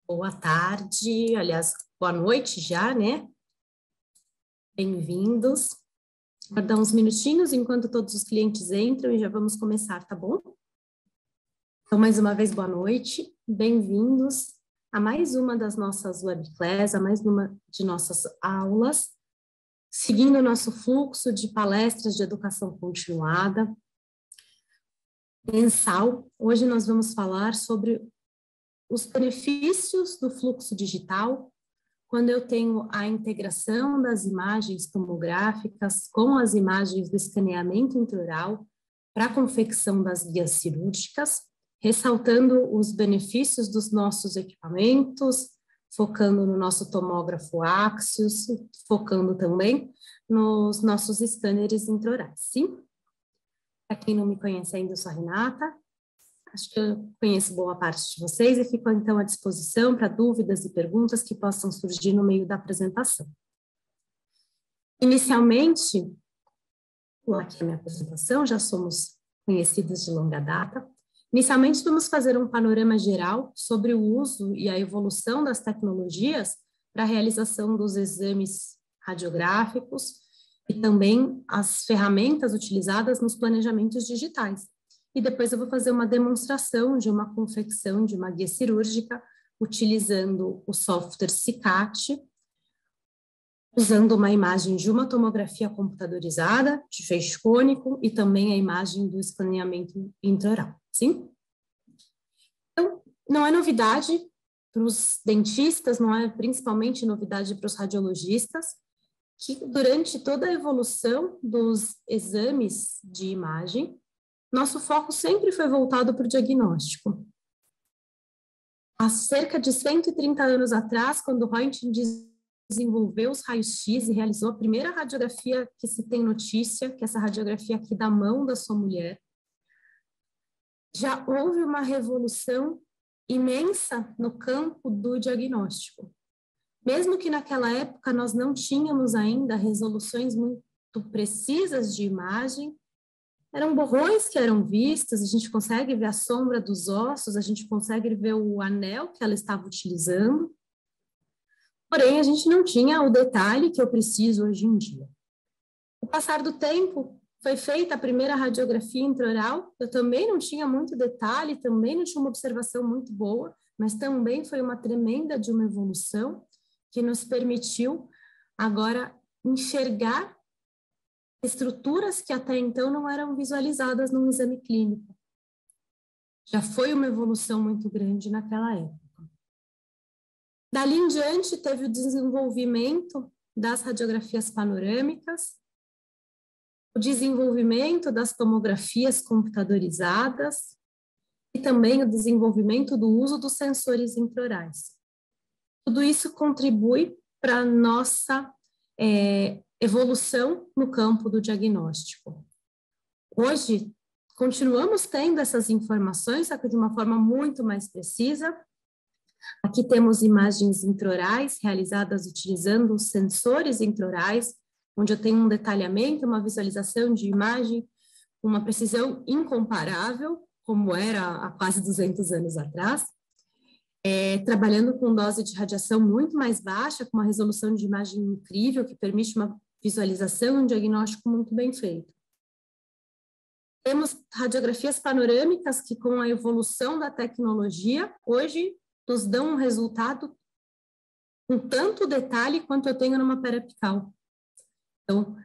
Boa tarde, aliás, boa noite já, né? Bem-vindos. Aguardar uns minutinhos enquanto todos os clientes entram e já vamos começar, tá bom? Então, mais uma vez, boa noite, bem-vindos a mais uma das nossas webclass, a mais uma de nossas aulas, seguindo o nosso fluxo de palestras de educação continuada, mensal. Hoje nós vamos falar sobre os benefícios do fluxo digital quando eu tenho a integração das imagens tomográficas com as imagens do escaneamento intraoral para a confecção das guias cirúrgicas, ressaltando os benefícios dos nossos equipamentos, focando no nosso tomógrafo Axios, focando também nos nossos scanners intraorais. Sim? Para quem não me conhece ainda, eu sou a Renata. Acho que eu conheço boa parte de vocês e fico, então, à disposição para dúvidas e perguntas que possam surgir no meio da apresentação. Inicialmente, aqui a minha apresentação, já somos conhecidas de longa data. Inicialmente, vamos fazer um panorama geral sobre o uso e a evolução das tecnologias para a realização dos exames radiográficos e também as ferramentas utilizadas nos planejamentos digitais. E depois eu vou fazer uma demonstração de uma confecção de uma guia cirúrgica, utilizando o software CICAT, usando uma imagem de uma tomografia computadorizada, de feixe cônico, e também a imagem do escaneamento intraoral, sim? Então, não é novidade para os dentistas, não é principalmente novidade para os radiologistas, que durante toda a evolução dos exames de imagem, nosso foco sempre foi voltado para o diagnóstico. Há cerca de 130 anos atrás, quando Röntgen desenvolveu os raios-x e realizou a primeira radiografia que se tem notícia, que é essa radiografia aqui da mão da sua mulher, já houve uma revolução imensa no campo do diagnóstico. Mesmo que naquela época nós não tínhamos ainda resoluções muito precisas de imagem, eram borrões que eram vistos, a gente consegue ver a sombra dos ossos, a gente consegue ver o anel que ela estava utilizando, porém a gente não tinha o detalhe que eu preciso hoje em dia. Com o passar do tempo, foi feita a primeira radiografia intraoral, eu também não tinha muito detalhe, também não tinha uma observação muito boa, mas também foi uma tremenda de uma evolução que nos permitiu agora enxergar estruturas que até então não eram visualizadas num exame clínico. Já foi uma evolução muito grande naquela época. Dali em diante, teve o desenvolvimento das radiografias panorâmicas, o desenvolvimento das tomografias computadorizadas e também o desenvolvimento do uso dos sensores intraorais. Tudo isso contribui para a nossa evolução no campo do diagnóstico. Hoje, continuamos tendo essas informações, só que de uma forma muito mais precisa. Aqui temos imagens intraorais realizadas utilizando os sensores intraorais, onde eu tenho um detalhamento, uma visualização de imagem, uma precisão incomparável, como era há quase 200 anos atrás, trabalhando com dose de radiação muito mais baixa, com uma resolução de imagem incrível, que permite uma visualização e um diagnóstico muito bem feito. Temos radiografias panorâmicas que, com a evolução da tecnologia, hoje nos dão um resultado com tanto detalhe quanto eu tenho numa periapical. Então,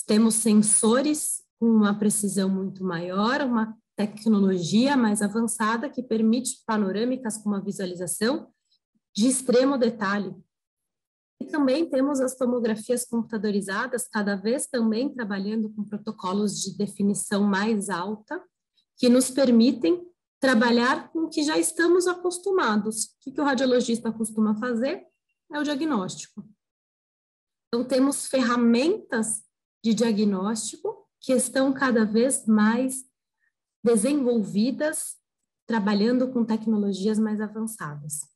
temos sensores com uma precisão muito maior, uma tecnologia mais avançada que permite panorâmicas com uma visualização de extremo detalhe. E também temos as tomografias computadorizadas, cada vez também trabalhando com protocolos de definição mais alta, que nos permitem trabalhar com o que já estamos acostumados. O que o radiologista costuma fazer é o diagnóstico. Então, temos ferramentas de diagnóstico que estão cada vez mais desenvolvidas, trabalhando com tecnologias mais avançadas.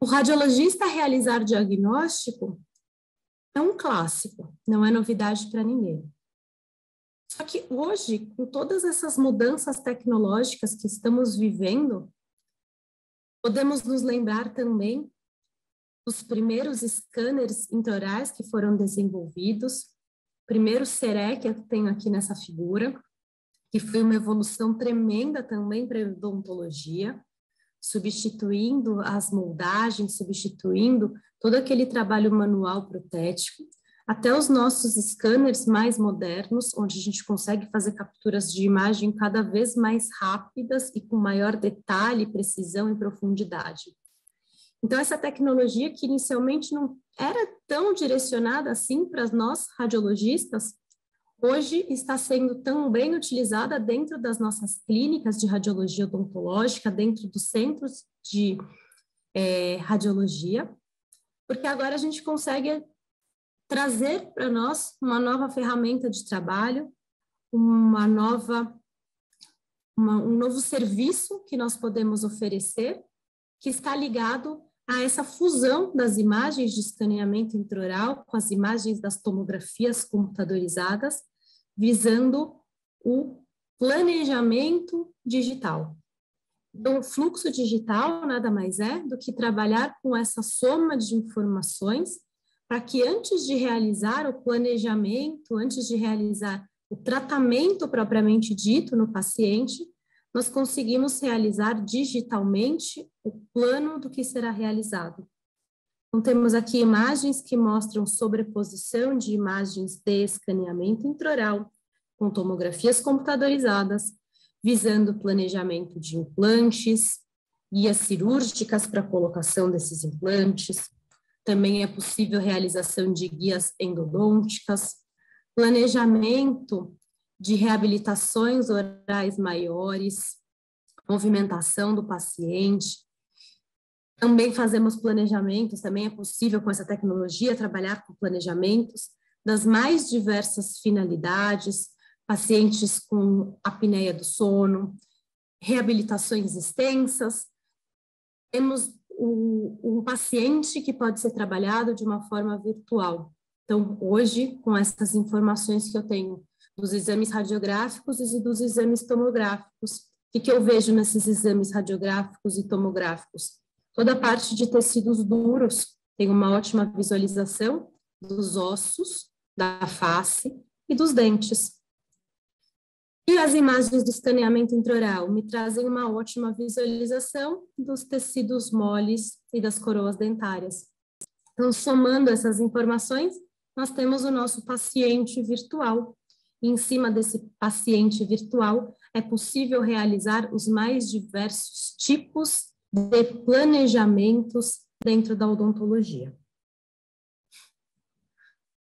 O radiologista realizar diagnóstico é um clássico, não é novidade para ninguém. Só que hoje, com todas essas mudanças tecnológicas que estamos vivendo, podemos nos lembrar também dos primeiros scanners intraorais que foram desenvolvidos, primeiro CEREC que eu tenho aqui nessa figura, que foi uma evolução tremenda também para a odontologia, substituindo as moldagens, substituindo todo aquele trabalho manual protético, até os nossos scanners mais modernos, onde a gente consegue fazer capturas de imagem cada vez mais rápidas e com maior detalhe, precisão e profundidade. Então, essa tecnologia que inicialmente não era tão direcionada assim para nós radiologistas, hoje está sendo também utilizada dentro das nossas clínicas de radiologia odontológica, dentro dos centros de radiologia, porque agora a gente consegue trazer para nós uma nova ferramenta de trabalho, um novo serviço que nós podemos oferecer, que está ligado a essa fusão das imagens de escaneamento intraoral com as imagens das tomografias computadorizadas, visando o planejamento digital. Então, o fluxo digital nada mais é do que trabalhar com essa soma de informações para que antes de realizar o planejamento, antes de realizar o tratamento propriamente dito no paciente, nós conseguimos realizar digitalmente o plano do que será realizado. Então, temos aqui imagens que mostram sobreposição de imagens de escaneamento intraoral com tomografias computadorizadas, visando o planejamento de implantes, guias cirúrgicas para a colocação desses implantes. Também é possível realização de guias endodônticas, planejamento de reabilitações orais maiores, movimentação do paciente. Também fazemos planejamentos, também é possível com essa tecnologia trabalhar com planejamentos das mais diversas finalidades, pacientes com apneia do sono, reabilitações extensas. Temos um paciente que pode ser trabalhado de uma forma virtual. Então, hoje, com essas informações que eu tenho dos exames radiográficos e dos exames tomográficos, o que eu vejo nesses exames radiográficos e tomográficos? Toda a parte de tecidos duros tem uma ótima visualização dos ossos, da face e dos dentes. E as imagens do escaneamento intraoral me trazem uma ótima visualização dos tecidos moles e das coroas dentárias. Então, somando essas informações, nós temos o nosso paciente virtual. E em cima desse paciente virtual, é possível realizar os mais diversos tipos de planejamentos dentro da odontologia.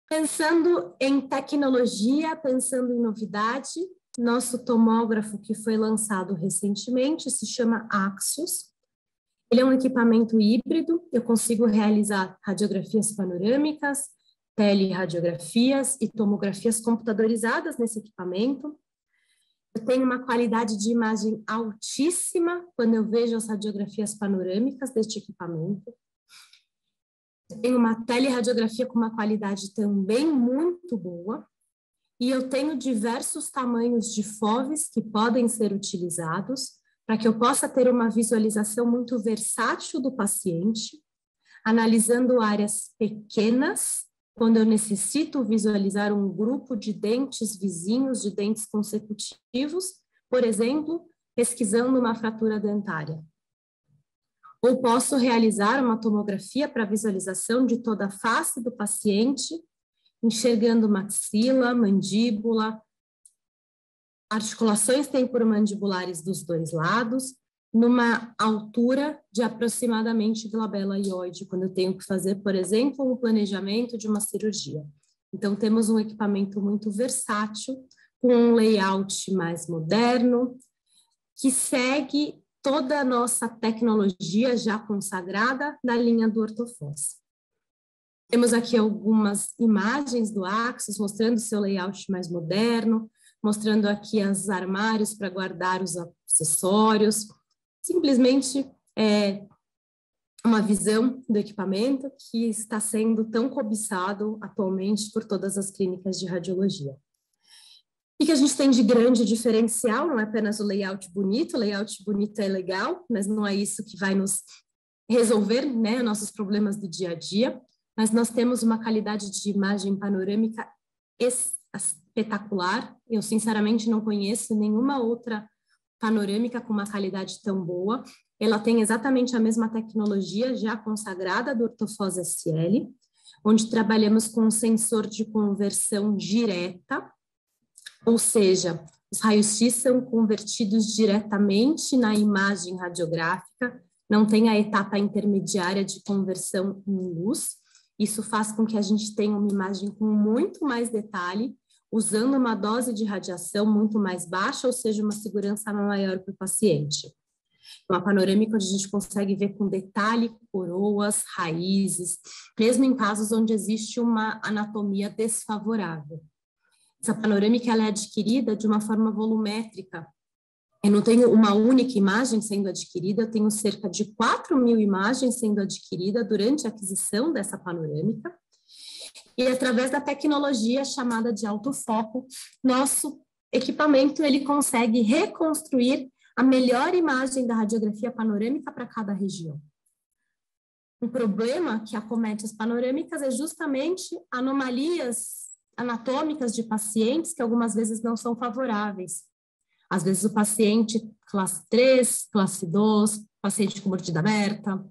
Pensando em tecnologia, pensando em novidade, nosso tomógrafo que foi lançado recentemente se chama Axios. Ele é um equipamento híbrido, eu consigo realizar radiografias panorâmicas, telerradiografias e tomografias computadorizadas nesse equipamento. Eu tenho uma qualidade de imagem altíssima quando eu vejo as radiografias panorâmicas deste equipamento. Eu tenho uma teleradiografia com uma qualidade também muito boa. E eu tenho diversos tamanhos de FOVs que podem ser utilizados para que eu possa ter uma visualização muito versátil do paciente, analisando áreas pequenas, quando eu necessito visualizar um grupo de dentes vizinhos, de dentes consecutivos, por exemplo, pesquisando uma fratura dentária. Ou posso realizar uma tomografia para visualização de toda a face do paciente, enxergando maxila, mandíbula, articulações temporomandibulares dos dois lados, numa altura de aproximadamente glabela hioide, quando eu tenho que fazer, por exemplo, um planejamento de uma cirurgia. Então, temos um equipamento muito versátil, com um layout mais moderno, que segue toda a nossa tecnologia já consagrada na linha do Orthofós. Temos aqui algumas imagens do Axios mostrando seu layout mais moderno, mostrando aqui os armários para guardar os acessórios. Simplesmente uma visão do equipamento que está sendo tão cobiçado atualmente por todas as clínicas de radiologia. O que a gente tem de grande diferencial? Não é apenas o layout bonito é legal, mas não é isso que vai nos resolver, né, nossos problemas do dia a dia, mas nós temos uma qualidade de imagem panorâmica espetacular. Eu, sinceramente, não conheço nenhuma outra panorâmica com uma qualidade tão boa. Ela tem exatamente a mesma tecnologia já consagrada do Ortofós SL, onde trabalhamos com um sensor de conversão direta, ou seja, os raios-x são convertidos diretamente na imagem radiográfica, não tem a etapa intermediária de conversão em luz. Isso faz com que a gente tenha uma imagem com muito mais detalhe, usando uma dose de radiação muito mais baixa, ou seja, uma segurança maior para o paciente. Uma panorâmica onde a gente consegue ver com detalhe coroas, raízes, mesmo em casos onde existe uma anatomia desfavorável. Essa panorâmica ela é adquirida de uma forma volumétrica. Eu não tenho uma única imagem sendo adquirida, eu tenho cerca de 4.000 imagens sendo adquiridas durante a aquisição dessa panorâmica. E através da tecnologia chamada de autofoco, nosso equipamento ele consegue reconstruir a melhor imagem da radiografia panorâmica para cada região. Um problema que acomete as panorâmicas é justamente anomalias anatômicas de pacientes que algumas vezes não são favoráveis. Às vezes o paciente classe 3, classe 2, paciente com mordida aberta,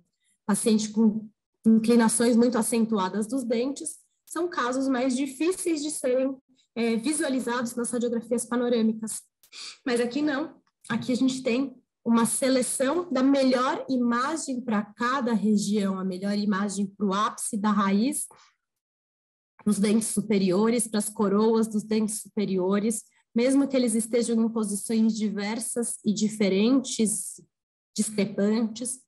paciente com inclinações muito acentuadas dos dentes, são casos mais difíceis de serem visualizados nas radiografias panorâmicas. Mas aqui não, aqui a gente tem uma seleção da melhor imagem para cada região, a melhor imagem para o ápice da raiz, dos dentes superiores, para as coroas dos dentes superiores, mesmo que eles estejam em posições diversas e diferentes, discrepantes,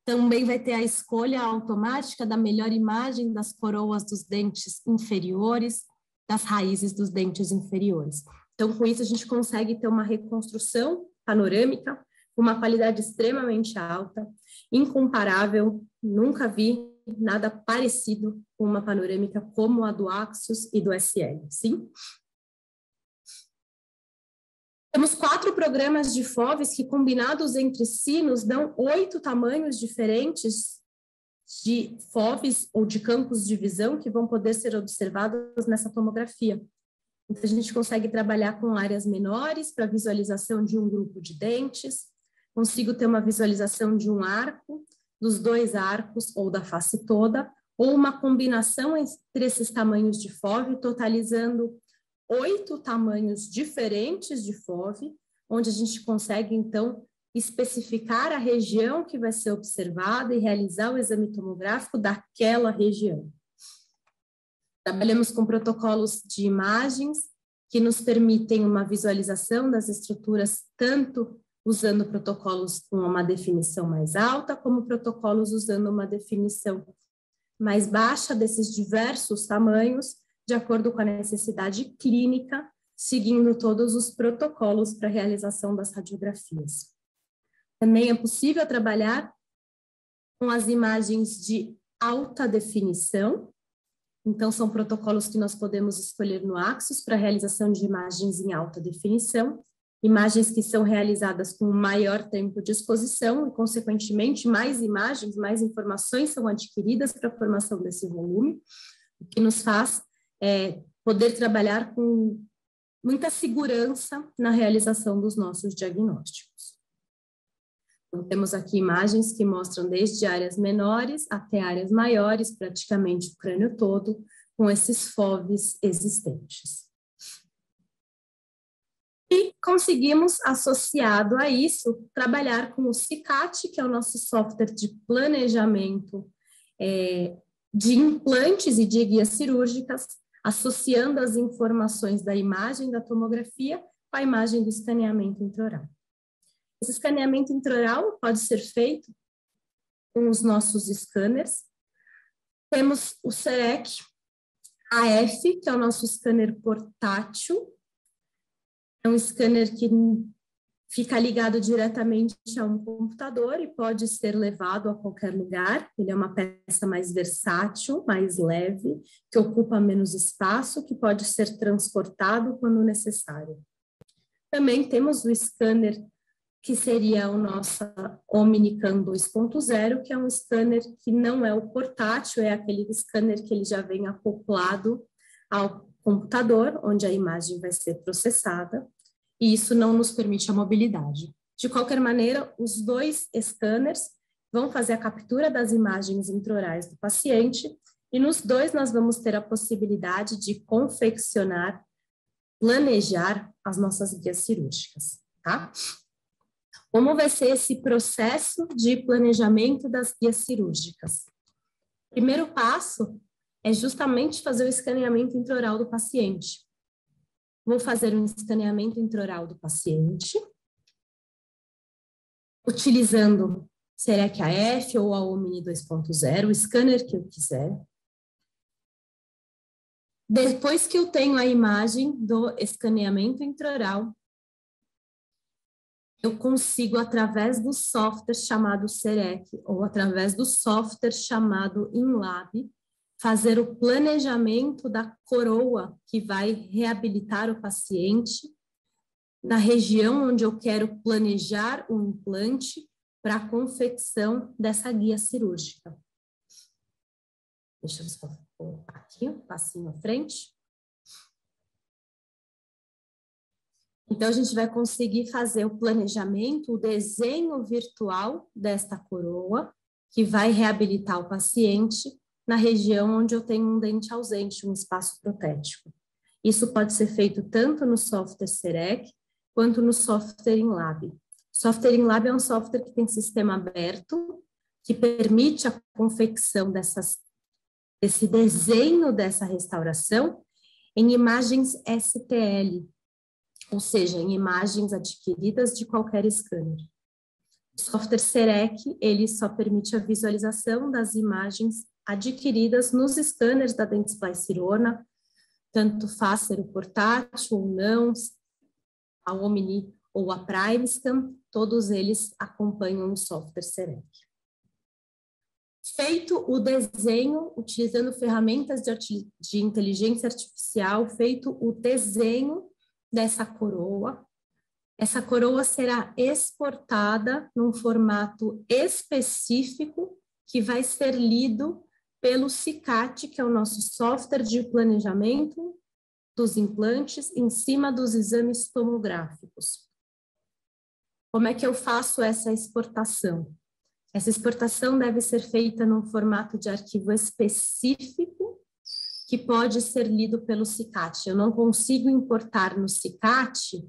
também vai ter a escolha automática da melhor imagem das coroas dos dentes inferiores, das raízes dos dentes inferiores. Então, com isso, a gente consegue ter uma reconstrução panorâmica, com uma qualidade extremamente alta, incomparável, nunca vi nada parecido com uma panorâmica como a do Axios e do SL, sim? Temos 4 programas de FOVs que, combinados entre si, nos dão 8 tamanhos diferentes de FOVs ou de campos de visão que vão poder ser observados nessa tomografia. Então, a gente consegue trabalhar com áreas menores para visualização de um grupo de dentes, consigo ter uma visualização de um arco, dos 2 arcos ou da face toda, ou uma combinação entre esses tamanhos de FOV, totalizando 8 tamanhos diferentes de FOV, onde a gente consegue, então, especificar a região que vai ser observada e realizar o exame tomográfico daquela região. Trabalhamos com protocolos de imagens que nos permitem uma visualização das estruturas, tanto usando protocolos com uma definição mais alta, como protocolos usando uma definição mais baixa desses diversos tamanhos, de acordo com a necessidade clínica, seguindo todos os protocolos para a realização das radiografias. Também é possível trabalhar com as imagens de alta definição. Então, são protocolos que nós podemos escolher no Axios para a realização de imagens em alta definição, imagens que são realizadas com maior tempo de exposição e, consequentemente, mais imagens, mais informações são adquiridas para a formação desse volume, o que nos faz poder trabalhar com muita segurança na realização dos nossos diagnósticos. Então, temos aqui imagens que mostram desde áreas menores até áreas maiores, praticamente o crânio todo, com esses FOVs existentes. E conseguimos, associado a isso, trabalhar com o CICAT, que é o nosso software de planejamento de implantes e de guias cirúrgicas, associando as informações da imagem da tomografia com a imagem do escaneamento intraoral. Esse escaneamento intraoral pode ser feito com os nossos scanners. Temos o CEREC AF, que é o nosso scanner portátil. É um scanner que fica ligado diretamente a um computador e pode ser levado a qualquer lugar. Ele é uma peça mais versátil, mais leve, que ocupa menos espaço, que pode ser transportado quando necessário. Também temos o scanner, que seria o nosso Omnicam 2.0, que é um scanner que não é o portátil, é aquele scanner que ele já vem acoplado ao computador, onde a imagem vai ser processada, e isso não nos permite a mobilidade. De qualquer maneira, os dois scanners vão fazer a captura das imagens intraorais do paciente, e nos dois nós vamos ter a possibilidade de confeccionar, planejar as nossas guias cirúrgicas, tá? Como vai ser esse processo de planejamento das guias cirúrgicas? O primeiro passo é justamente fazer o escaneamento intraoral do paciente. Vou fazer um escaneamento intraoral do paciente, utilizando SEREC AF ou a Omni 2.0, o scanner que eu quiser. Depois que eu tenho a imagem do escaneamento intraoral, eu consigo, através do software chamado SEREC ou através do software chamado InLab, fazer o planejamento da coroa que vai reabilitar o paciente na região onde eu quero planejar o implante para a confecção dessa guia cirúrgica. Deixa eu colocar aqui um passinho à frente. Então, a gente vai conseguir fazer o planejamento, o desenho virtual desta coroa, que vai reabilitar o paciente na região onde eu tenho um dente ausente, um espaço protético. Isso pode ser feito tanto no software SEREC, quanto no software InLab. Software InLab é um software que tem sistema aberto, que permite a confecção desse desenho dessa restauração em imagens STL, ou seja, em imagens adquiridas de qualquer scanner. O software SEREC, ele só permite a visualização das imagens adquiridas nos scanners da Dentsply Sirona, tanto faz ser o portátil ou não, a Omni ou a Primescan, todos eles acompanham o software SEREC. Feito o desenho, utilizando ferramentas de inteligência artificial, feito o desenho dessa coroa, essa coroa será exportada num formato específico que vai ser lido pelo CICAT, que é o nosso software de planejamento dos implantes em cima dos exames tomográficos. Como é que eu faço essa exportação? Essa exportação deve ser feita num formato de arquivo específico que pode ser lido pelo CICAT. Eu não consigo importar no CICAT,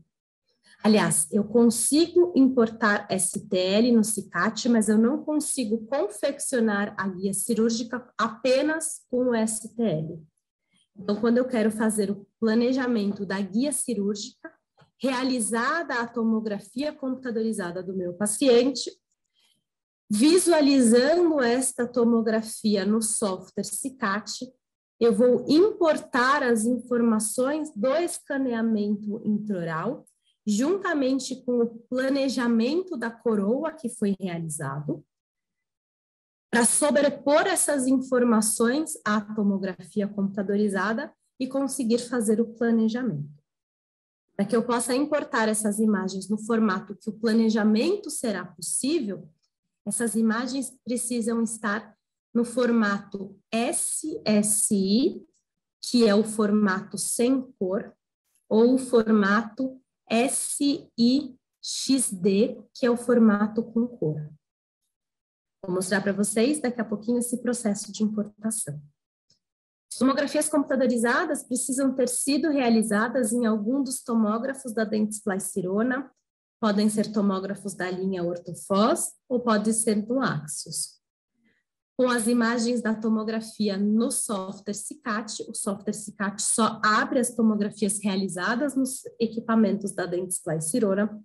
aliás, eu consigo importar STL no CICAT, mas eu não consigo confeccionar a guia cirúrgica apenas com o STL. Então, quando eu quero fazer o planejamento da guia cirúrgica, realizada a tomografia computadorizada do meu paciente, visualizando esta tomografia no software CICAT, eu vou importar as informações do escaneamento intraoral, juntamente com o planejamento da coroa que foi realizado, para sobrepor essas informações à tomografia computadorizada e conseguir fazer o planejamento. Para que eu possa importar essas imagens no formato que o planejamento será possível, essas imagens precisam estar no formato SSI, que é o formato sem cor, ou o formato SIXD, que é o formato com cor. Vou mostrar para vocês daqui a pouquinho esse processo de importação. As tomografias computadorizadas precisam ter sido realizadas em algum dos tomógrafos da Dentsply Sirona, podem ser tomógrafos da linha Ortofós ou pode ser do Axios. Com as imagens da tomografia no software CICAT, o software CICAT só abre as tomografias realizadas nos equipamentos da Dentsply Sirona.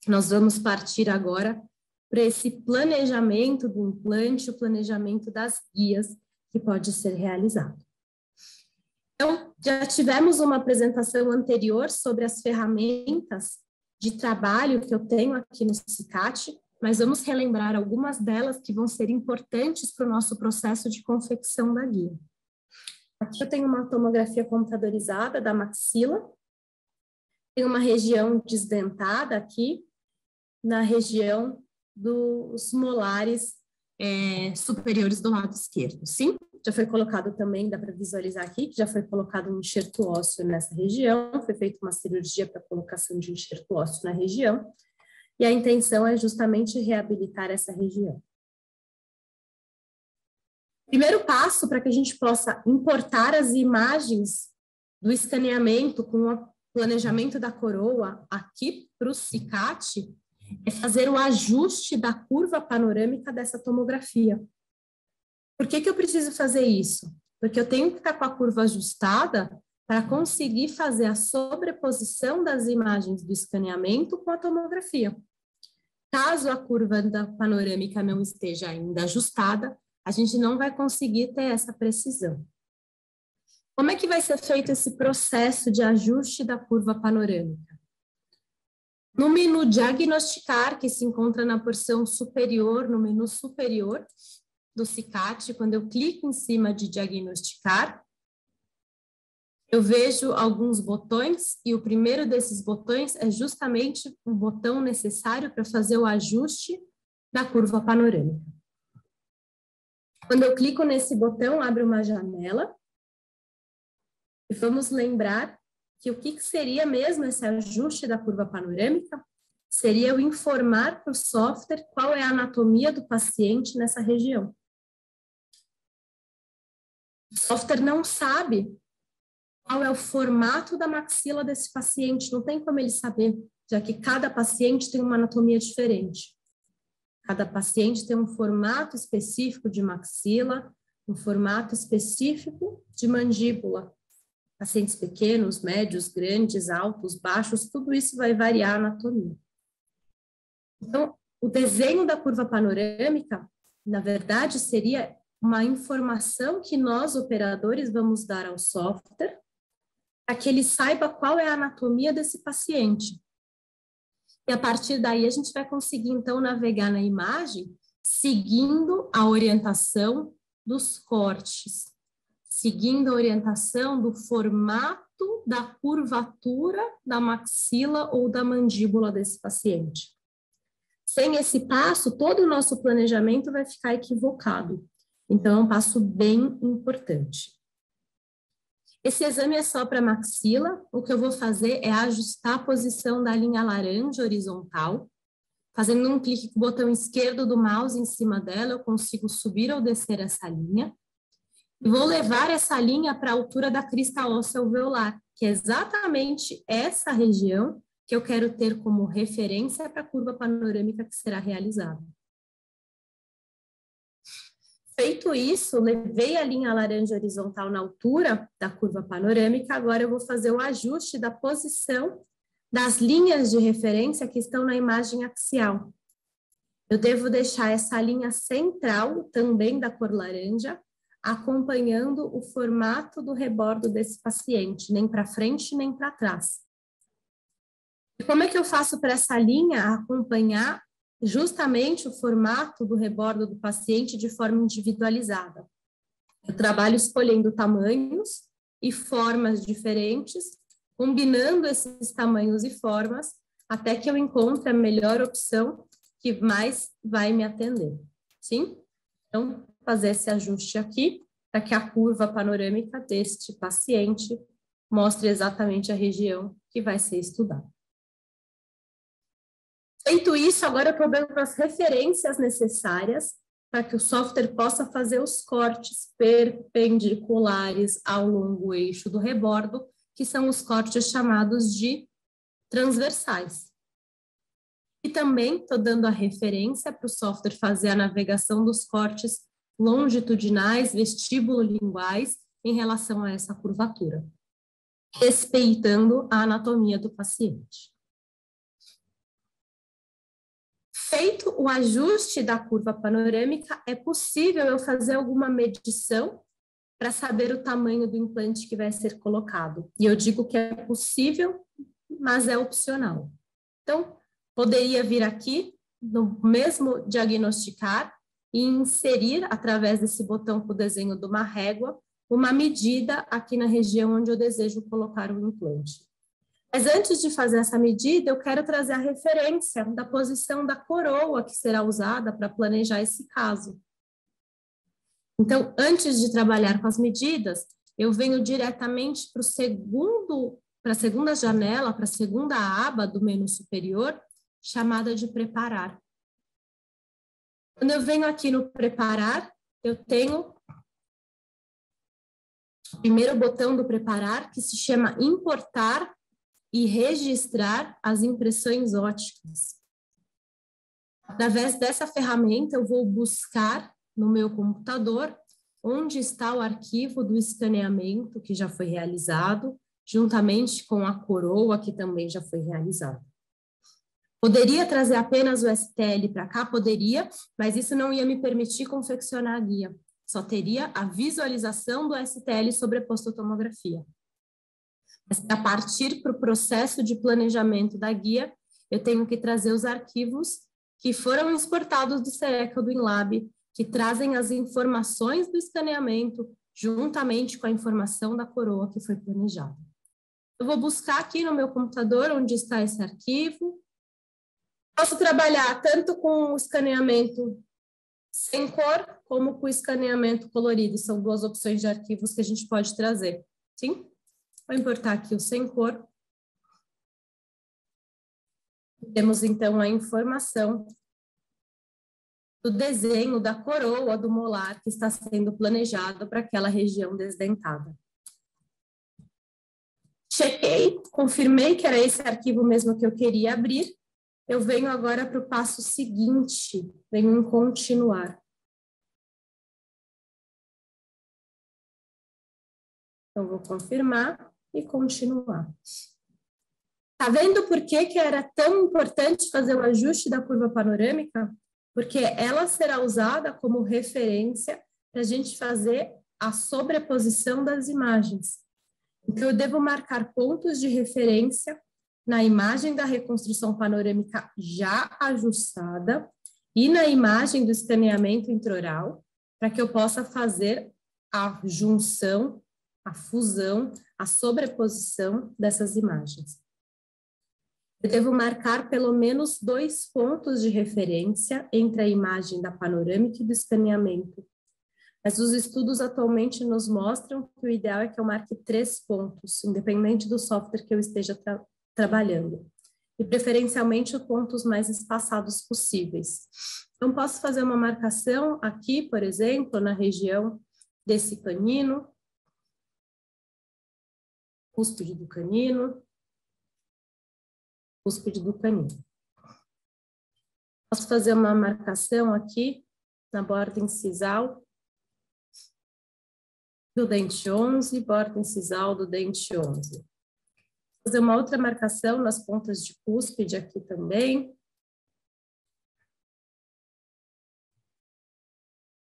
Nós vamos partir agora para esse planejamento do implante, o planejamento das guias que pode ser realizado. Então, já tivemos uma apresentação anterior sobre as ferramentas de trabalho que eu tenho aqui no CICAT, mas vamos relembrar algumas delas que vão ser importantes para o nosso processo de confecção da guia. Aqui eu tenho uma tomografia computadorizada da maxila, tem uma região desdentada aqui, na região dos molares superiores do lado esquerdo, sim? Já foi colocado também, dá para visualizar aqui, que já foi colocado um enxerto ósseo nessa região, foi feita uma cirurgia para colocação de enxerto ósseo na região, e a intenção é justamente reabilitar essa região. Primeiro passo para que a gente possa importar as imagens do escaneamento com o planejamento da coroa aqui para o CICAT é fazer o ajuste da curva panorâmica dessa tomografia. Por que eu preciso fazer isso? Porque eu tenho que estar com a curva ajustada para conseguir fazer a sobreposição das imagens do escaneamento com a tomografia. Caso a curva da panorâmica não esteja ainda ajustada, a gente não vai conseguir ter essa precisão. Como é que vai ser feito esse processo de ajuste da curva panorâmica? No menu Diagnosticar, que se encontra na porção superior, no menu superior do CICAT, quando eu clico em cima de Diagnosticar, eu vejo alguns botões, e o primeiro desses botões é justamente o botão necessário para fazer o ajuste da curva panorâmica. Quando eu clico nesse botão, abre uma janela, e vamos lembrar que o que seria mesmo esse ajuste da curva panorâmica? Seria eu informar para o software qual é a anatomia do paciente nessa região. O software não sabe qual é o formato da maxila desse paciente, não tem como ele saber, já que cada paciente tem uma anatomia diferente. Cada paciente tem um formato específico de maxila, um formato específico de mandíbula. Pacientes pequenos, médios, grandes, altos, baixos, tudo isso vai variar a anatomia. Então, o desenho da curva panorâmica, na verdade, seria uma informação que nós, operadores, vamos dar ao software para que ele saiba qual é a anatomia desse paciente. E a partir daí a gente vai conseguir, então, navegar na imagem seguindo a orientação dos cortes, seguindo a orientação do formato da curvatura da maxila ou da mandíbula desse paciente. Sem esse passo, todo o nosso planejamento vai ficar equivocado. Então, é um passo bem importante. Esse exame é só para maxila. O que eu vou fazer é ajustar a posição da linha laranja horizontal. Fazendo um clique com o botão esquerdo do mouse em cima dela, eu consigo subir ou descer essa linha. E vou levar essa linha para a altura da crista óssea alveolar, que é exatamente essa região que eu quero ter como referência para a curva panorâmica que será realizada. Feito isso, levei a linha laranja horizontal na altura da curva panorâmica, agora eu vou fazer o ajuste da posição das linhas de referência que estão na imagem axial. Eu devo deixar essa linha central, também da cor laranja, acompanhando o formato do rebordo desse paciente, nem para frente nem para trás. E como é que eu faço para essa linha acompanhar justamente o formato do rebordo do paciente de forma individualizada? Eu trabalho escolhendo tamanhos e formas diferentes, combinando esses tamanhos e formas, até que eu encontre a melhor opção que mais vai me atender. Sim? Então, fazer esse ajuste aqui, para que a curva panorâmica deste paciente mostre exatamente a região que vai ser estudada. Feito isso, agora eu estou dando as referências necessárias para que o software possa fazer os cortes perpendiculares ao longo eixo do rebordo, que são os cortes chamados de transversais. E também estou dando a referência para o software fazer a navegação dos cortes longitudinais, vestíbulo-linguais, em relação a essa curvatura, respeitando a anatomia do paciente. Feito o ajuste da curva panorâmica, é possível eu fazer alguma medição para saber o tamanho do implante que vai ser colocado. E eu digo que é possível, mas é opcional. Então, poderia vir aqui, no mesmo diagnosticar, e inserir, através desse botão com o desenho de uma régua, uma medida aqui na região onde eu desejo colocar o implante. Mas antes de fazer essa medida, eu quero trazer a referência da posição da coroa que será usada para planejar esse caso. Então, antes de trabalhar com as medidas, eu venho diretamente para a segunda janela, para a segunda aba do menu superior, chamada de preparar. Quando eu venho aqui no preparar, eu tenho o primeiro botão do preparar, que se chama importar e registrar as impressões ópticas. Através dessa ferramenta, eu vou buscar no meu computador onde está o arquivo do escaneamento que já foi realizado, juntamente com a coroa que também já foi realizada. Poderia trazer apenas o STL para cá? Poderia, mas isso não ia me permitir confeccionar a guia. Só teria a visualização do STL sobreposto à tomografia. Mas a partir para o processo de planejamento da guia, eu tenho que trazer os arquivos que foram exportados do CEECA ou do INLAB, que trazem as informações do escaneamento, juntamente com a informação da coroa que foi planejada. Eu vou buscar aqui no meu computador onde está esse arquivo. Posso trabalhar tanto com o escaneamento sem cor, como com o escaneamento colorido. São duas opções de arquivos que a gente pode trazer. Sim? Vou importar aqui o sem cor. Temos, então, a informação do desenho da coroa do molar que está sendo planejado para aquela região desdentada. Chequei, confirmei que era esse arquivo mesmo que eu queria abrir. Eu venho agora para o passo seguinte, venho em continuar. Então, vou confirmar e continuar. Tá vendo por que era tão importante fazer o ajuste da curva panorâmica? Porque ela será usada como referência para a gente fazer a sobreposição das imagens. Então, eu devo marcar pontos de referência na imagem da reconstrução panorâmica já ajustada e na imagem do escaneamento intraoral, para que eu possa fazer a junção, a fusão, a sobreposição dessas imagens. Eu devo marcar pelo menos 2 pontos de referência entre a imagem da panorâmica e do escaneamento. Mas os estudos atualmente nos mostram que o ideal é que eu marque 3 pontos, independente do software que eu esteja trabalhando. E preferencialmente os pontos mais espaçados possíveis. Então, posso fazer uma marcação aqui, por exemplo, na região desse canino, cúspide do canino, cúspide do canino. Posso fazer uma marcação aqui na borda incisal do dente 11, borda incisal do dente 11. Fazer uma outra marcação nas pontas de cúspide aqui também.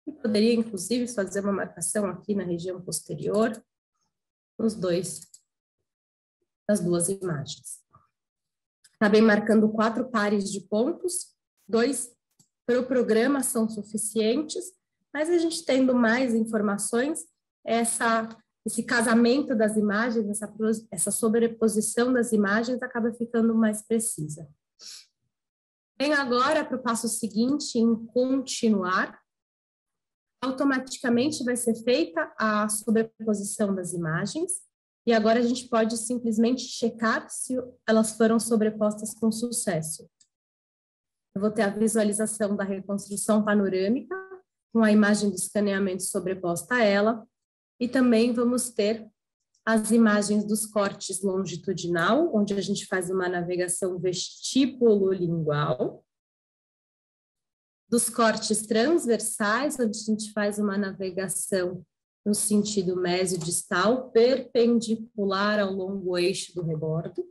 E poderia, inclusive, fazer uma marcação aqui na região posterior, nas duas imagens. Acabei marcando 4 pares de pontos, 2 para o programa são suficientes, mas a gente tendo mais informações, esse casamento das imagens, essa sobreposição das imagens acaba ficando mais precisa. Venho agora para o passo seguinte, em continuar. Automaticamente vai ser feita a sobreposição das imagens, e agora a gente pode simplesmente checar se elas foram sobrepostas com sucesso. Eu vou ter a visualização da reconstrução panorâmica, com a imagem do escaneamento sobreposta a ela, e também vamos ter as imagens dos cortes longitudinal, onde a gente faz uma navegação vestíbulo-lingual, dos cortes transversais, onde a gente faz uma navegação no sentido mesio-distal, perpendicular ao longo eixo do rebordo,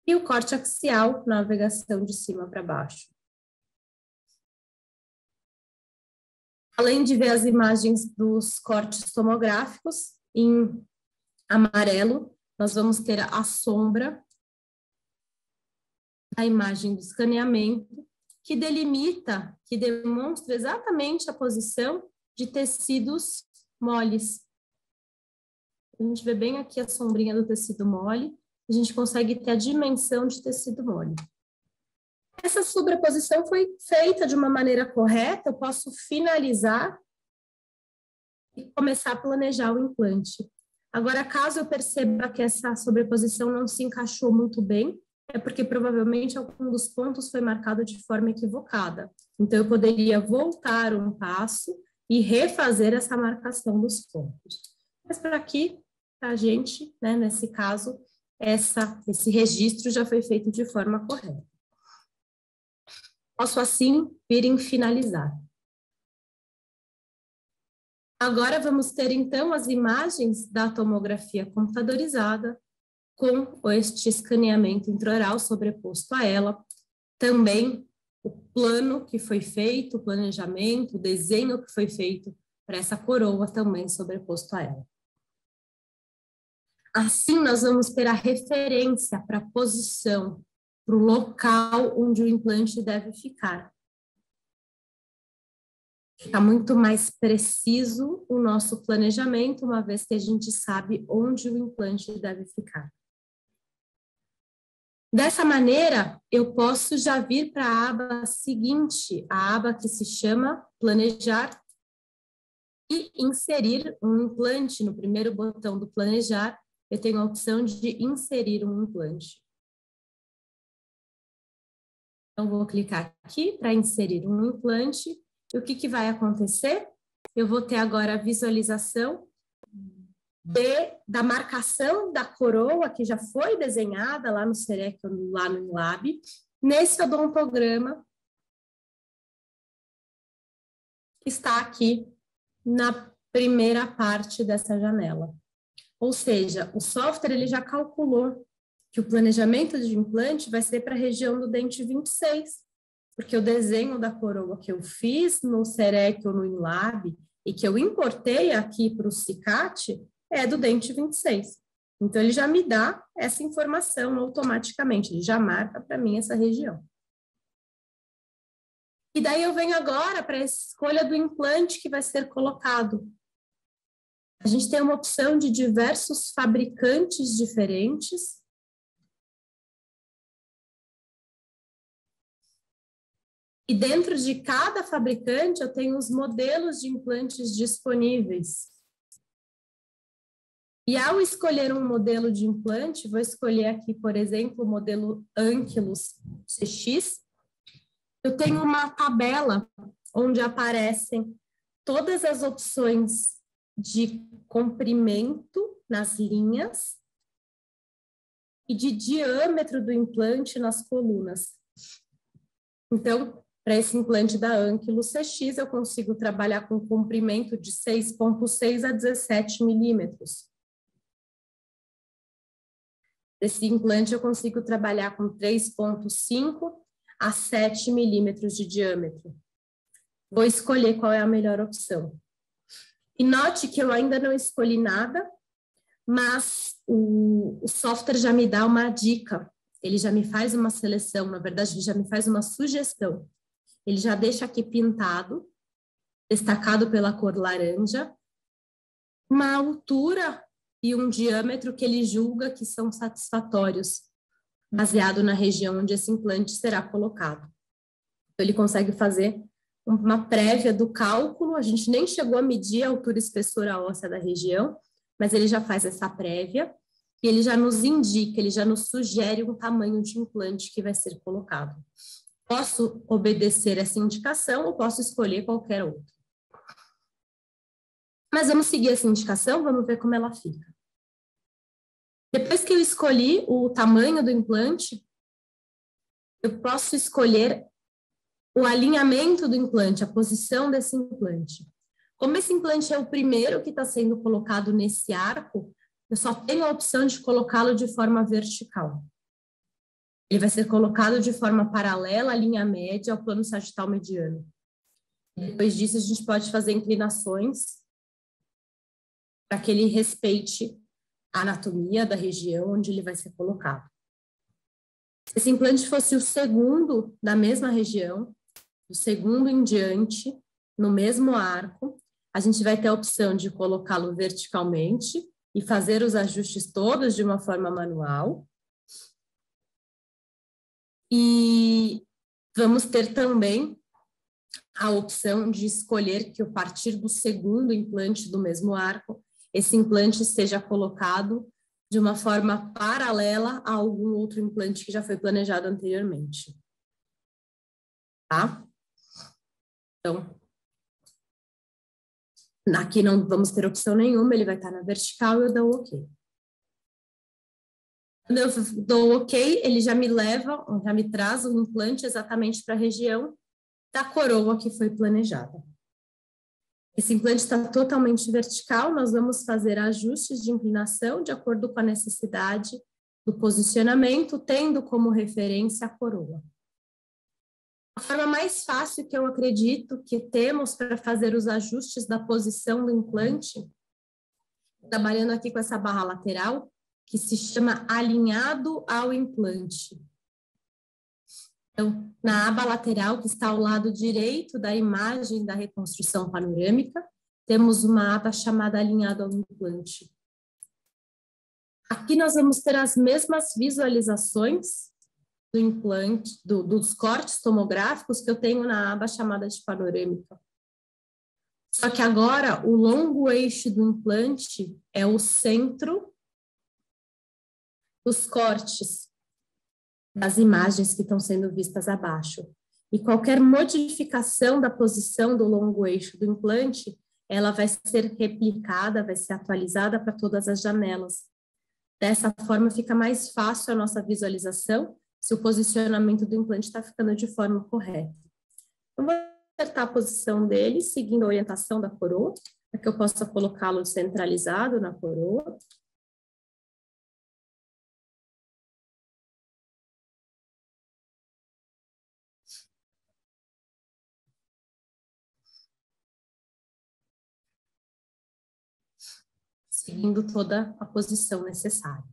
e o corte axial, navegação de cima para baixo. Além de ver as imagens dos cortes tomográficos, em amarelo, nós vamos ter a sombra a imagem do escaneamento, que delimita, que demonstra exatamente a posição de tecidos moles. A gente vê bem aqui a sombrinha do tecido mole, a gente consegue ter a dimensão de tecido mole. Essa sobreposição foi feita de uma maneira correta, eu posso finalizar e começar a planejar o implante. Agora, caso eu perceba que essa sobreposição não se encaixou muito bem, é porque provavelmente algum dos pontos foi marcado de forma equivocada. Então, eu poderia voltar um passo e refazer essa marcação dos pontos. Mas para aqui, a gente, né, nesse caso, esse registro já foi feito de forma correta. Posso, assim, vir em finalizar. Agora vamos ter, então, as imagens da tomografia computadorizada com este escaneamento intraoral sobreposto a ela. Também o plano que foi feito, o planejamento, o desenho que foi feito para essa coroa também sobreposto a ela. Assim, nós vamos ter a referência para a posição, para o local onde o implante deve ficar. Fica muito mais preciso o nosso planejamento, uma vez que a gente sabe onde o implante deve ficar. Dessa maneira, eu posso já vir para a aba seguinte, a aba que se chama Planejar e inserir um implante. No primeiro botão do Planejar, eu tenho a opção de inserir um implante. Então, vou clicar aqui para inserir um implante. E o que vai acontecer? Eu vou ter agora a visualização da marcação da coroa, que já foi desenhada lá no Serec, lá no Lab, nesse odontograma que está aqui na primeira parte dessa janela. Ou seja, o software ele já calculou que o planejamento de implante vai ser para a região do dente 26, porque o desenho da coroa que eu fiz no Serec ou no InLab e que eu importei aqui para o CICAT é do dente 26. Então, ele já me dá essa informação automaticamente, ele já marca para mim essa região. E daí eu venho agora para a escolha do implante que vai ser colocado. A gente tem uma opção de diversos fabricantes diferentes. E dentro de cada fabricante eu tenho os modelos de implantes disponíveis. E ao escolher um modelo de implante, vou escolher aqui, por exemplo, o modelo Ankylos CX. Eu tenho uma tabela onde aparecem todas as opções de comprimento nas linhas e de diâmetro do implante nas colunas. Então, para esse implante da Ankylos CX, eu consigo trabalhar com comprimento de 6,6 a 17 milímetros. Esse implante eu consigo trabalhar com 3,5 a 7 milímetros de diâmetro. Vou escolher qual é a melhor opção. E note que eu ainda não escolhi nada, mas o software já me dá uma dica. Ele já me faz uma seleção, na verdade, ele já me faz uma sugestão. Ele já deixa aqui pintado, destacado pela cor laranja, uma altura e um diâmetro que ele julga que são satisfatórios, baseado na região onde esse implante será colocado. Então, ele consegue fazer uma prévia do cálculo, a gente nem chegou a medir a altura e espessura óssea da região, mas ele já faz essa prévia e ele já nos indica, ele já nos sugere um tamanho de implante que vai ser colocado. Posso obedecer essa indicação ou posso escolher qualquer outro. Mas vamos seguir essa indicação, vamos ver como ela fica. Depois que eu escolhi o tamanho do implante, eu posso escolher o alinhamento do implante, a posição desse implante. Como esse implante é o primeiro que está sendo colocado nesse arco, eu só tenho a opção de colocá-lo de forma vertical. Ele vai ser colocado de forma paralela à linha média ao plano sagital mediano. Depois disso, a gente pode fazer inclinações para que ele respeite a anatomia da região onde ele vai ser colocado. Se esse implante fosse o segundo da mesma região, do segundo em diante, no mesmo arco, a gente vai ter a opção de colocá-lo verticalmente e fazer os ajustes todos de uma forma manual. E vamos ter também a opção de escolher que, a partir do segundo implante do mesmo arco, esse implante seja colocado de uma forma paralela a algum outro implante que já foi planejado anteriormente. Tá? Então, aqui não vamos ter opção nenhuma, ele vai estar na vertical e eu dou OK. Quando eu dou OK, ele já me leva, já me traz o implante exatamente para a região da coroa que foi planejada. Esse implante está totalmente vertical, nós vamos fazer ajustes de inclinação de acordo com a necessidade do posicionamento, tendo como referência a coroa. A forma mais fácil que eu acredito que temos para fazer os ajustes da posição do implante, trabalhando aqui com essa barra lateral, que se chama alinhado ao implante. Então, na aba lateral, que está ao lado direito da imagem da reconstrução panorâmica, temos uma aba chamada alinhado ao implante. Aqui nós vamos ter as mesmas visualizações do implante, dos cortes tomográficos que eu tenho na aba chamada de panorâmica. Só que agora, o longo eixo do implante é o centro dos cortes das imagens que estão sendo vistas abaixo. E qualquer modificação da posição do longo eixo do implante, ela vai ser replicada, vai ser atualizada para todas as janelas. Dessa forma, fica mais fácil a nossa visualização se o posicionamento do implante está ficando de forma correta. Eu vou acertar a posição dele, seguindo a orientação da coroa, para que eu possa colocá-lo centralizado na coroa. Seguindo toda a posição necessária.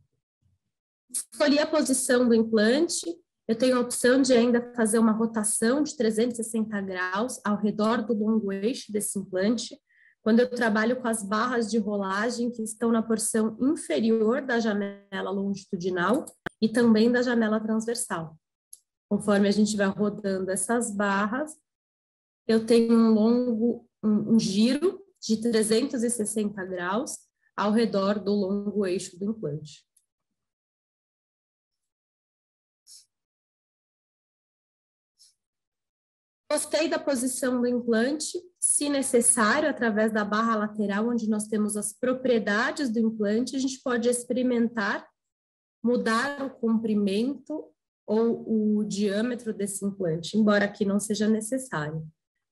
Escolhi a posição do implante, eu tenho a opção de ainda fazer uma rotação de 360 graus ao redor do longo eixo desse implante, quando eu trabalho com as barras de rolagem que estão na porção inferior da janela longitudinal e também da janela transversal. Conforme a gente vai rodando essas barras, eu tenho um giro de 360 graus ao redor do longo eixo do implante. Gostei da posição do implante, se necessário, através da barra lateral, onde nós temos as propriedades do implante, a gente pode experimentar mudar o comprimento ou o diâmetro desse implante, embora aqui não seja necessário.